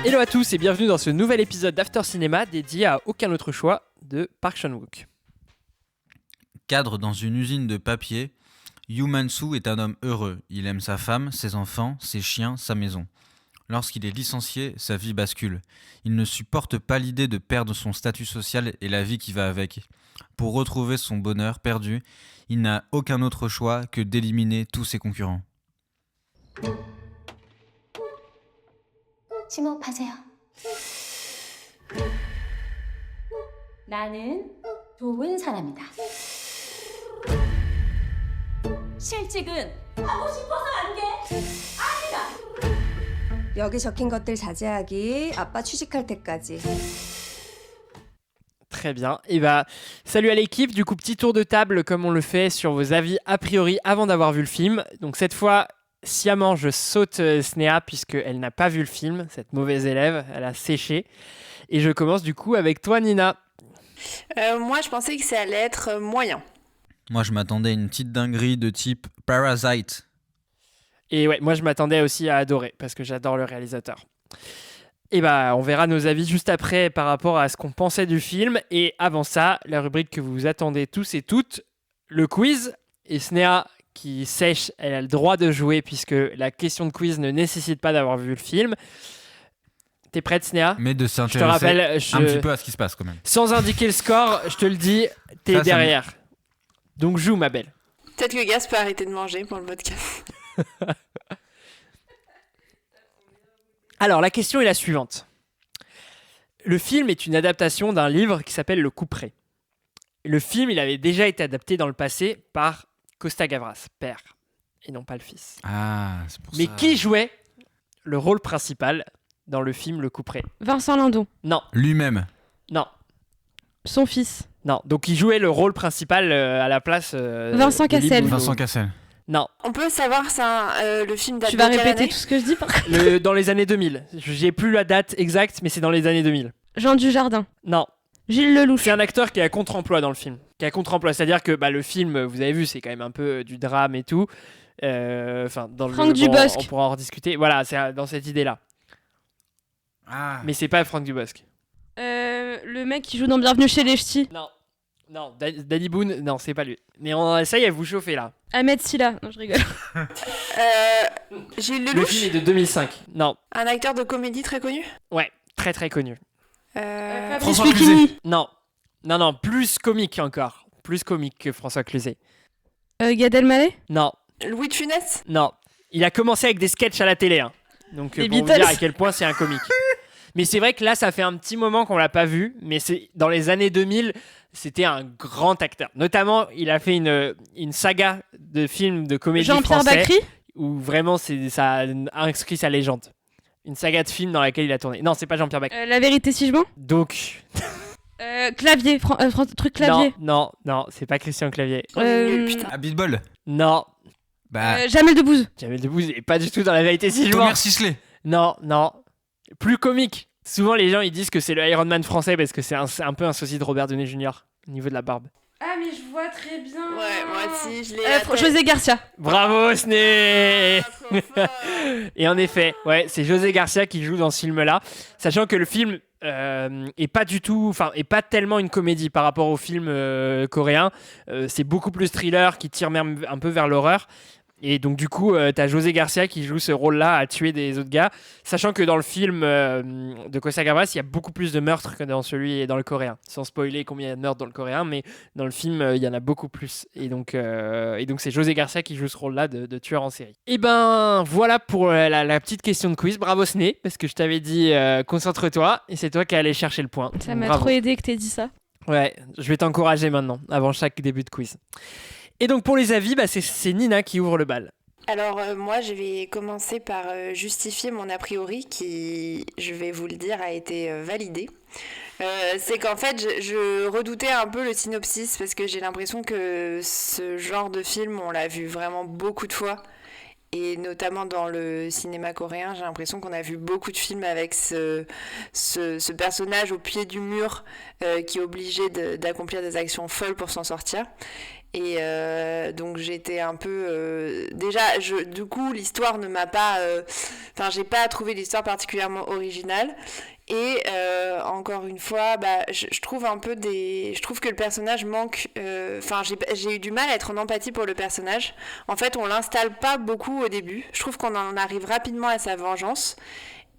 Hello à tous et bienvenue dans ce nouvel épisode d'After Cinéma dédié à Aucun autre choix de Park Chan-wook. Cadre dans une usine de papier, Yoo Man-soo est un homme heureux. Il aime sa femme, ses enfants, ses chiens, sa maison. Lorsqu'il est licencié, sa vie bascule. Il ne supporte pas l'idée de perdre son statut social et la vie qui va avec. Pour retrouver son bonheur perdu, il n'a aucun autre choix que d'éliminer tous ses concurrents. 심호흡하세요. 나는 좋은 사람이다. 실직은 하고 싶어서 안 돼. 아니다. 여기 적힌 것들 자제하기. 아빠 취직할 때까지. Très bien. Et salut à l'équipe. Du coup, petit tour de table comme on le fait sur vos avis a priori avant d'avoir vu le film. Donc cette fois, sciemment, je saute Snéha puisqu'elle n'a pas vu le film, cette mauvaise élève, elle a séché. Et je commence du coup avec toi, Nina. Moi, je pensais que ça allait être moyen. Moi, je m'attendais à une petite dinguerie de type Parasite. Et ouais, moi je m'attendais aussi à adorer parce que j'adore le réalisateur. Et on verra nos avis juste après par rapport à ce qu'on pensait du film. Et avant ça, la rubrique que vous attendez tous et toutes, le quiz. Et Snéha, qui sèche, elle a le droit de jouer puisque la question de quiz ne nécessite pas d'avoir vu le film. T'es prête, Snéha ? Mais de Je te s'intéresser rappelle, un petit peu à ce qui se passe quand même. sans indiquer le score, je te le dis, t'es Ça derrière. Donc joue, ma belle. Peut-être que Gas peut arrêter de manger pour le podcast. Alors, la question est la suivante. Le film est une adaptation d'un livre qui s'appelle Le Couperet. Le film, il avait déjà été adapté dans le passé par Costa Gavras, père, et non pas le fils. Ah, c'est pour Mais ça. qui jouait le rôle principal dans le film Le Couperet ? Vincent Lindon, Non, Lui-même. non, son fils. non. Donc, il jouait le rôle principal à la place Vincent de Lee Cassel. Byung-ho. Vincent Cassel. Non, On peut savoir ça, le film date Tu vas de quelle répéter année tout ce que je dis par dans les années 2000. J'ai plus la date exacte, mais c'est dans les années 2000. Jean Dujardin, Non. Gilles Lelouch. C'est un acteur qui est à contre-emploi dans le film. C'est-à-dire que le film, vous avez vu, c'est quand même un peu du drame et tout. Dans Franck Dubosc. On pourra en rediscuter. Voilà, c'est dans cette idée-là. Ah. Mais c'est pas Franck Dubosc. Le mec qui joue dans Bienvenue chez les Ch'tis. Non, Danny Boone, non, c'est pas lui. Mais ça y est, vous chauffez là. Ahmed Silla. Non, je rigole. Gilles Le Lelouch, film est de 2005. Non, un acteur de comédie très connu. ouais, très très connu. Fabrice François Lucchini. Non, plus comique encore. Plus comique que François Cluzet. Gad Elmaleh. Non, Louis de Funès. non. Il a commencé avec des sketchs à la télé. Hein. Donc, Les pour vous Beatles. dire à quel point c'est un comique. Mais c'est vrai que là, ça fait un petit moment qu'on l'a pas vu. Mais dans les années 2000, c'était un grand acteur. Notamment, il a fait une saga de films de comédie Jean-Pierre français Bacry. où vraiment ça a inscrit sa légende. Une saga de films dans laquelle il a tourné. Non, c'est pas Jean-Pierre Bacry. La vérité si je mens. Donc, Clavier. Truc clavier. non, c'est pas Christian Clavier. On est nul, putain. Abitbol. Non, Jamel Debbouze. Jamel Debbouze est pas du tout dans la vérité si je mens. Thomas Sisley. Non. Plus comique. Souvent, les gens ils disent que c'est le Iron Man français parce que c'est un peu un sosie de Robert Downey Jr. au niveau de la barbe. Ah mais je vois très bien. Ouais, moi aussi, je l'ai. José Garcia. Bravo, Sné. Trop fort. Et en effet, ouais, c'est José Garcia qui joue dans ce film-là, sachant que le film est pas tellement une comédie par rapport au film coréen. C'est beaucoup plus thriller qui tire même un peu vers l'horreur. Et donc du coup, t'as José Garcia qui joue ce rôle-là à tuer des autres gars, sachant que dans le film de Costa Gavras, il y a beaucoup plus de meurtres que dans celui et dans le coréen. Sans spoiler combien il y a de meurtres dans le coréen, mais dans le film, il y en a beaucoup plus. Et donc c'est José Garcia qui joue ce rôle-là de tueur en série. Et voilà pour la petite question de quiz. Bravo Sné, parce que je t'avais dit concentre-toi, et c'est toi qui allais chercher le point. Ça Donc, m'a bravo. trop aidé que t'aies dit ça. Ouais, je vais t'encourager maintenant, avant chaque début de quiz. Et donc pour les avis, c'est Nina qui ouvre le bal. Alors moi je vais commencer par justifier mon a priori qui, je vais vous le dire, a été validé. C'est qu'en fait je redoutais un peu le synopsis parce que j'ai l'impression que ce genre de film on l'a vu vraiment beaucoup de fois. Et notamment dans le cinéma coréen, j'ai l'impression qu'on a vu beaucoup de films avec ce personnage au pied du mur qui est obligé d'accomplir des actions folles pour s'en sortir. Et donc j'étais un peu... déjà, du coup, l'histoire ne m'a pas... Enfin, j'ai pas trouvé l'histoire particulièrement originale. Et encore une fois, je trouve un peu je trouve que le personnage manque... Enfin, j'ai eu du mal à être en empathie pour le personnage. En fait, on l'installe pas beaucoup au début. Je trouve qu'on en arrive rapidement à sa vengeance.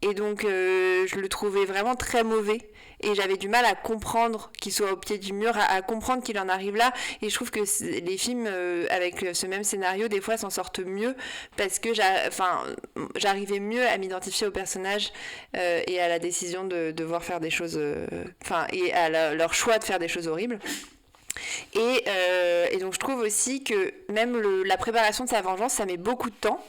Et donc, je le trouvais vraiment très mauvais. Et j'avais du mal à comprendre qu'il soit au pied du mur, à comprendre qu'il en arrive là. Et je trouve que les films avec ce même scénario, des fois, s'en sortent mieux parce que j'arrivais mieux à m'identifier au personnage et à la décision de devoir faire des choses... et à leur choix de faire des choses horribles. Et donc, je trouve aussi que même la préparation de sa vengeance, ça met beaucoup de temps.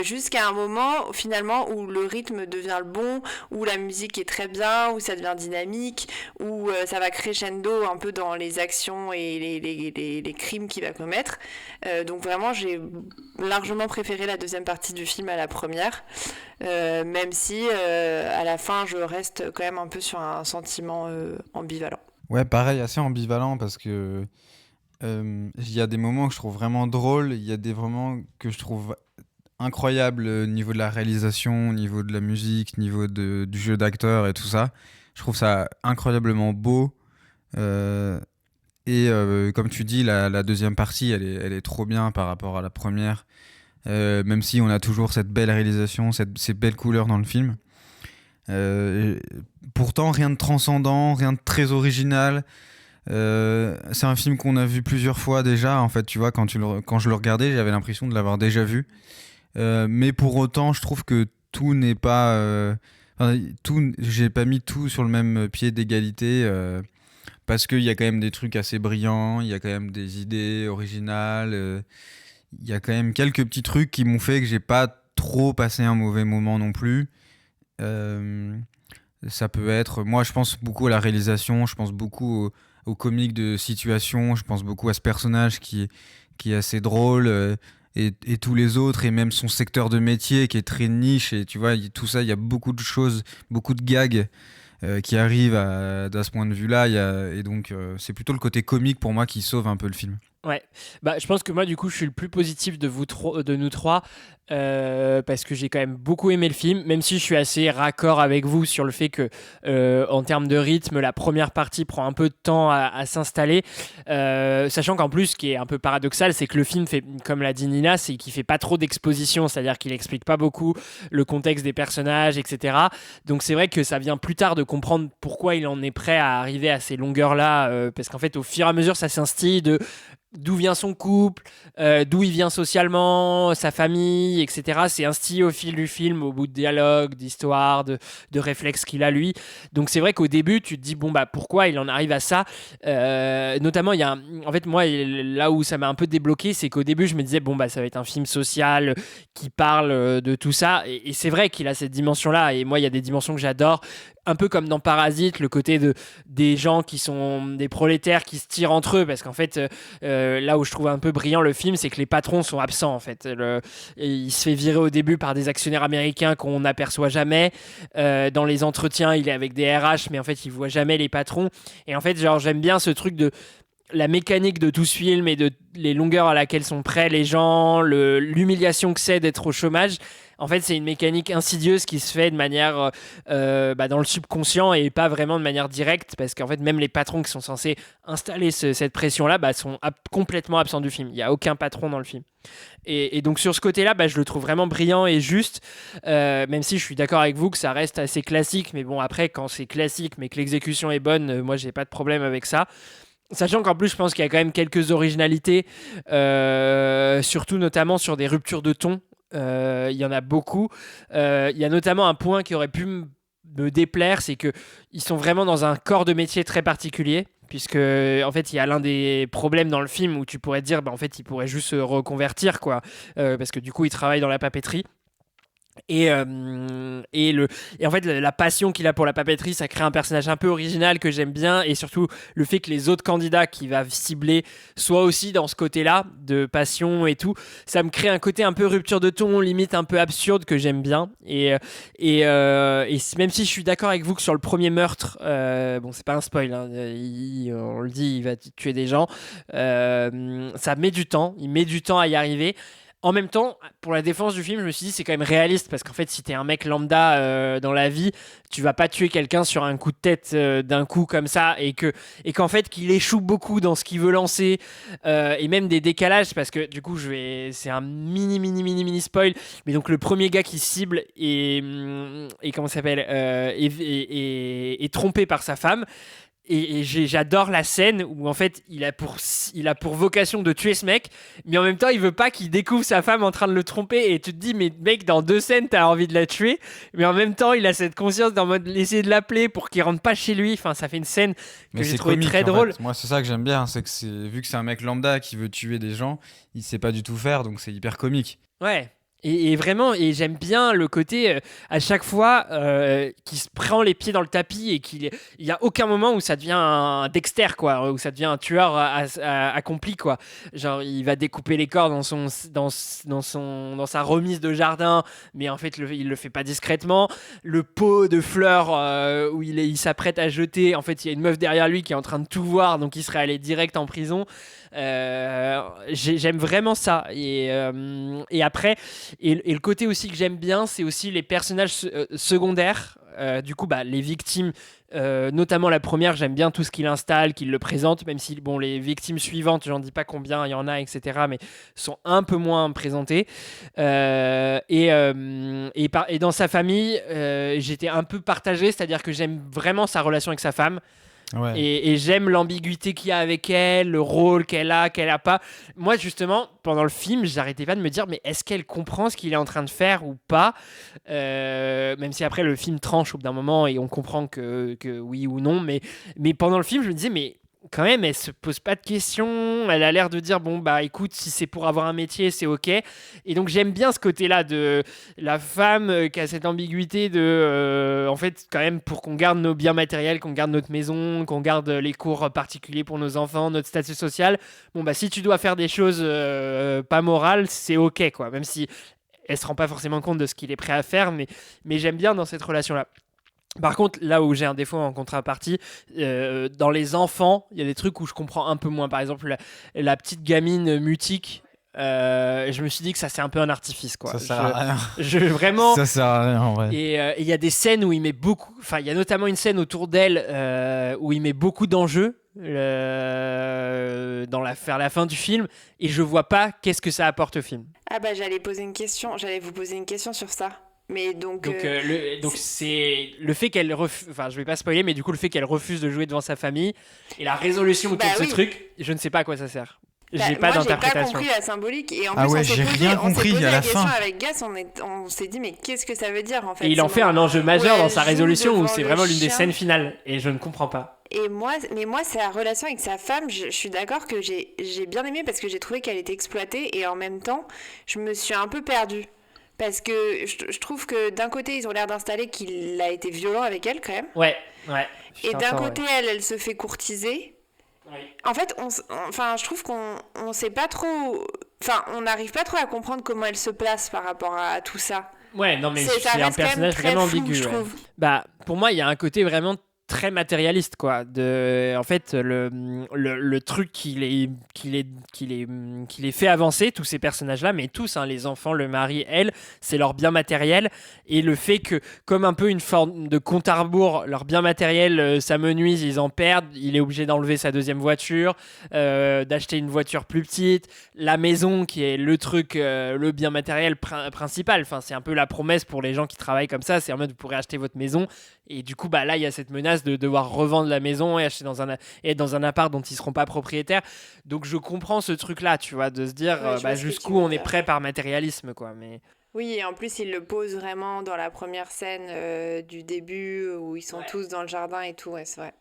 Jusqu'à un moment finalement où le rythme devient le bon, où la musique est très bien, où ça devient dynamique, où ça va crescendo un peu dans les actions et les crimes qu'il va commettre. Donc vraiment j'ai largement préféré la deuxième partie du film à la première, même si à la fin je reste quand même un peu sur un sentiment ambivalent. Ouais, pareil, assez ambivalent parce que il y a des moments que je trouve vraiment drôles, il y a des moments que je trouve incroyable au niveau de la réalisation, au niveau de la musique, au niveau du jeu d'acteur et tout ça. Je trouve ça incroyablement beau. Comme tu dis, la deuxième partie, elle est trop bien par rapport à la première. Même si on a toujours cette belle réalisation, ces belles couleurs dans le film. Pourtant, rien de transcendant, rien de très original. C'est un film qu'on a vu plusieurs fois déjà. En fait, tu vois, quand je le regardais, j'avais l'impression de l'avoir déjà vu. Mais pour autant, je trouve que tout n'est pas... j'ai pas mis tout sur le même pied d'égalité parce qu'il y a quand même des trucs assez brillants, il y a quand même des idées originales, il y a quand même quelques petits trucs qui m'ont fait que j'ai pas trop passé un mauvais moment non plus. Ça peut être... Moi, je pense beaucoup à la réalisation, je pense beaucoup au comique de situation, je pense beaucoup à ce personnage qui est assez drôle... Et tous les autres, et même son secteur de métier qui est très niche, et tu vois, tout ça, il y a beaucoup de choses, beaucoup de gags qui arrivent à ce point de vue-là, et donc c'est plutôt le côté comique pour moi qui sauve un peu le film. Ouais, je pense que moi du coup je suis le plus positif de nous trois parce que j'ai quand même beaucoup aimé le film, même si je suis assez raccord avec vous sur le fait que en termes de rythme, la première partie prend un peu de temps à s'installer, sachant qu'en plus, ce qui est un peu paradoxal, c'est que le film fait, comme l'a dit Nina, c'est qu'il fait pas trop d'exposition, c'est-à-dire qu'il explique pas beaucoup le contexte des personnages, etc. Donc c'est vrai que ça vient plus tard de comprendre pourquoi il en est prêt à arriver à ces longueurs-là, parce qu'en fait au fur et à mesure ça s'instille de d'où vient son couple, d'où il vient socialement, sa famille, etc. C'est instillé au fil du film, au bout de dialogues, d'histoires, de réflexes qu'il a lui. Donc c'est vrai qu'au début, tu te dis, pourquoi il en arrive à ça notamment, en fait, moi, là où ça m'a un peu débloqué, c'est qu'au début, je me disais, ça va être un film social qui parle de tout ça. Et c'est vrai qu'il a cette dimension-là. Et moi, il y a des dimensions que j'adore. Un peu comme dans Parasite, le côté des gens qui sont des prolétaires qui se tirent entre eux, parce qu'en fait, là où je trouve un peu brillant le film, c'est que les patrons sont absents, en fait. Il se fait virer au début par des actionnaires américains qu'on n'aperçoit jamais. Dans les entretiens, il est avec des RH, mais en fait, il voit jamais les patrons. Et en fait, j'aime bien ce truc de la mécanique de tout ce film et de les longueurs à laquelle sont prêts les gens, l'humiliation que c'est d'être au chômage. En fait, c'est une mécanique insidieuse qui se fait de manière dans le subconscient et pas vraiment de manière directe, parce qu'en fait, même les patrons qui sont censés installer cette pression-là sont complètement absents du film. Il n'y a aucun patron dans le film. Et donc, sur ce côté-là, je le trouve vraiment brillant et juste, même si je suis d'accord avec vous que ça reste assez classique. Mais bon, après, quand c'est classique mais que l'exécution est bonne, moi, j'ai pas de problème avec ça. Sachant qu'en plus, je pense qu'il y a quand même quelques originalités, surtout notamment sur des ruptures de ton. Il y en a beaucoup. Il y a notamment un point qui aurait pu me déplaire, c'est qu'ils sont vraiment dans un corps de métier très particulier, puisque en fait il y a l'un des problèmes dans le film où tu pourrais te dire en fait il pourrait juste se reconvertir, quoi, parce que du coup il travaille dans la papeterie. Et en fait, la passion qu'il a pour la papeterie, ça crée un personnage un peu original que j'aime bien. Et surtout, le fait que les autres candidats qu'il va cibler soient aussi dans ce côté-là de passion et tout, ça me crée un côté un peu rupture de ton, limite un peu absurde que j'aime bien. Et même si je suis d'accord avec vous que sur le premier meurtre, bon, c'est pas un spoil, hein, on le dit, il va tuer des gens. Ça met du temps, il met du temps à y arriver. En même temps, pour la défense du film, je me suis dit c'est quand même réaliste parce qu'en fait, si t'es un mec lambda dans la vie, tu vas pas tuer quelqu'un sur un coup de tête d'un coup comme ça et qu'en fait qu'il échoue beaucoup dans ce qu'il veut lancer et même des décalages parce que du coup c'est un mini spoil, mais donc le premier gars qui cible et comment ça s'appelle est trompé par sa femme. Et j'adore la scène où en fait il a pour vocation de tuer ce mec, mais en même temps il veut pas qu'il découvre sa femme en train de le tromper. Et tu te dis mais mec, dans 2 scènes t'as envie de la tuer, mais en même temps il a cette conscience d'en mode essayer de l'appeler pour qu'il rentre pas chez lui. Enfin, ça fait une scène que j'ai trouvé très drôle. Moi c'est ça que j'aime bien, c'est que vu que c'est un mec lambda qui veut tuer des gens, il sait pas du tout faire, donc c'est hyper comique. Ouais. Et vraiment, et j'aime bien le côté à chaque fois qu'il se prend les pieds dans le tapis et il y a aucun moment où ça devient un Dexter, quoi, où ça devient un tueur accompli, quoi. Genre il va découper les corps dans sa remise de jardin, mais en fait il le fait pas discrètement. Le pot de fleurs où il s'apprête à jeter, en fait il y a une meuf derrière lui qui est en train de tout voir, donc il serait allé direct en prison. J'aime vraiment ça. Et après, et le côté aussi que j'aime bien, c'est aussi les personnages secondaires. Du coup, les victimes, notamment la première, j'aime bien tout ce qu'il installe, qu'il le présente, même si bon, les victimes suivantes, j'en dis pas combien il y en a, etc., mais sont un peu moins présentées. Et dans sa famille, j'étais un peu partagé, c'est-à-dire que j'aime vraiment sa relation avec sa femme. Ouais. Et j'aime l'ambiguïté qu'il y a avec elle, le rôle qu'elle a pas. Moi, justement, pendant le film, j'arrêtais pas de me dire, mais est-ce qu'elle comprend ce qu'il est en train de faire ou pas, même si après le film tranche au bout d'un moment et on comprend que oui ou non. Mais pendant le film, je me disais, mais quand même, elle se pose pas de questions. Elle a l'air de dire, bon, écoute, si c'est pour avoir un métier, c'est ok. Et donc, j'aime bien ce côté-là de la femme qui a cette ambiguïté de, en fait, quand même, pour qu'on garde nos biens matériels, qu'on garde notre maison, qu'on garde les cours particuliers pour nos enfants, notre statut social. Bon, si tu dois faire des choses pas morales, c'est ok, quoi. Même si elle se rend pas forcément compte de ce qu'il est prêt à faire, mais j'aime bien dans cette relation-là. Par contre, là où j'ai un défaut en contrepartie, dans les enfants, il y a des trucs où je comprends un peu moins. Par exemple, la petite gamine mutique, je me suis dit que ça c'est un peu un artifice, quoi. Ça sert à rien. Vraiment. Ça sert à rien en vrai. Et il y a des scènes où il met beaucoup. Enfin, il y a notamment une scène autour d'elle où il met beaucoup d'enjeux vers la fin du film, et je vois pas qu'est-ce que ça apporte au film. Ah j'allais vous poser une question sur ça. Mais donc c'est le fait qu'elle refuse, enfin je vais pas spoiler, mais du coup le fait qu'elle refuse de jouer devant sa famille et la résolution autour de ce truc, je ne sais pas à quoi ça sert. J'ai pas d'interprétation. J'ai pas compris la symbolique, et en plus on j'ai rien compris à la fin. Avec Gas, on s'est dit mais qu'est-ce que ça veut dire en fait. Et il en fait un enjeu majeur dans sa résolution où c'est vraiment l'une des scènes finales, et je ne comprends pas. Et moi c'est la relation avec sa femme, je suis d'accord que j'ai bien aimé parce que j'ai trouvé qu'elle était exploitée, et en même temps je me suis un peu perdue. Parce que je trouve que d'un côté, ils ont l'air d'installer qu'il a été violent avec elle, quand même. Ouais. Et d'un côté, elle se fait courtiser. Oui. En fait, je trouve qu'on sait pas trop... Enfin, on n'arrive pas trop à comprendre comment elle se place par rapport à tout ça. Ouais, non, mais c'est un personnage vraiment ambigu, je trouve. Pour moi, il y a un côté vraiment très matérialiste, quoi. En fait, le truc qui les fait avancer, tous ces personnages-là, mais tous, hein, les enfants, le mari, elle, c'est leur bien matériel. Et le fait que, comme un peu une forme de compte à rebours, leur bien matériel s'amenuise, ils en perdent, il est obligé d'enlever sa deuxième voiture, d'acheter une voiture plus petite, la maison qui est le truc, le bien matériel principal. Enfin, c'est un peu la promesse pour les gens qui travaillent comme ça, c'est en mode vous pourrez acheter votre maison. Et du coup, là, il y a cette menace de devoir revendre la maison et acheter être dans un appart dont ils ne seront pas propriétaires. Donc, je comprends ce truc-là, tu vois, de se dire jusqu'où on est prêt par matérialisme, quoi. Mais... Oui, et en plus, il le pose vraiment dans la première scène du début où ils sont tous dans le jardin et tout, ouais, c'est vrai.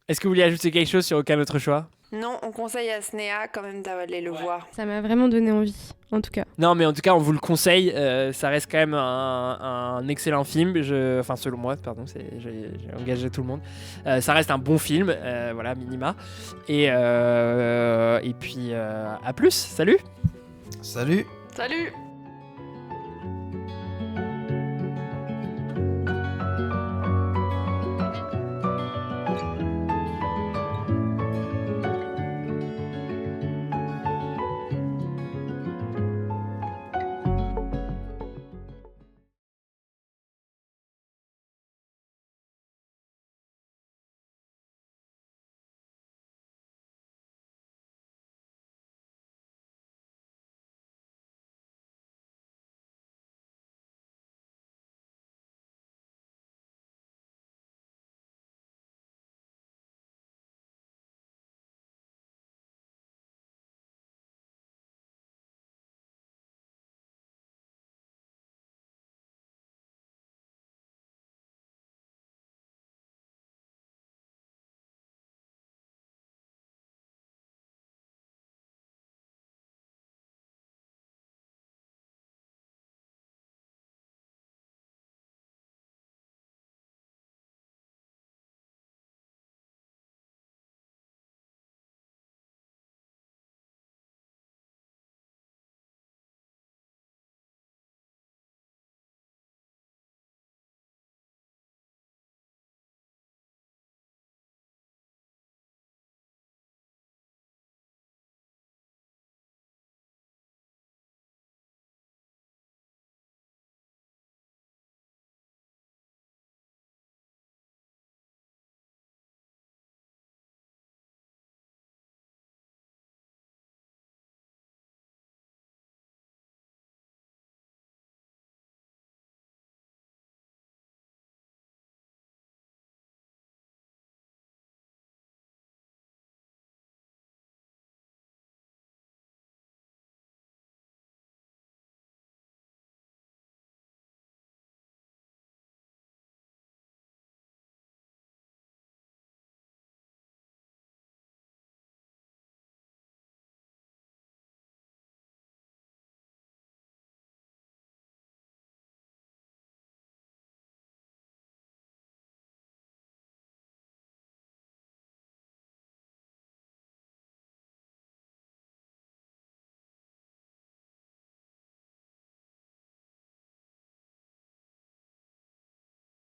Est-ce que vous voulez ajouter quelque chose sur aucun autre choix ? Non, on conseille à Snéha quand même d'aller le voir. Ça m'a vraiment donné envie. en tout cas. Non, mais en tout cas, on vous le conseille. Ça reste quand même un excellent film. Enfin, selon moi, pardon, j'ai engagé tout le monde. Ça reste un bon film, voilà, minima. Et puis, à plus. Salut. Salut. Salut.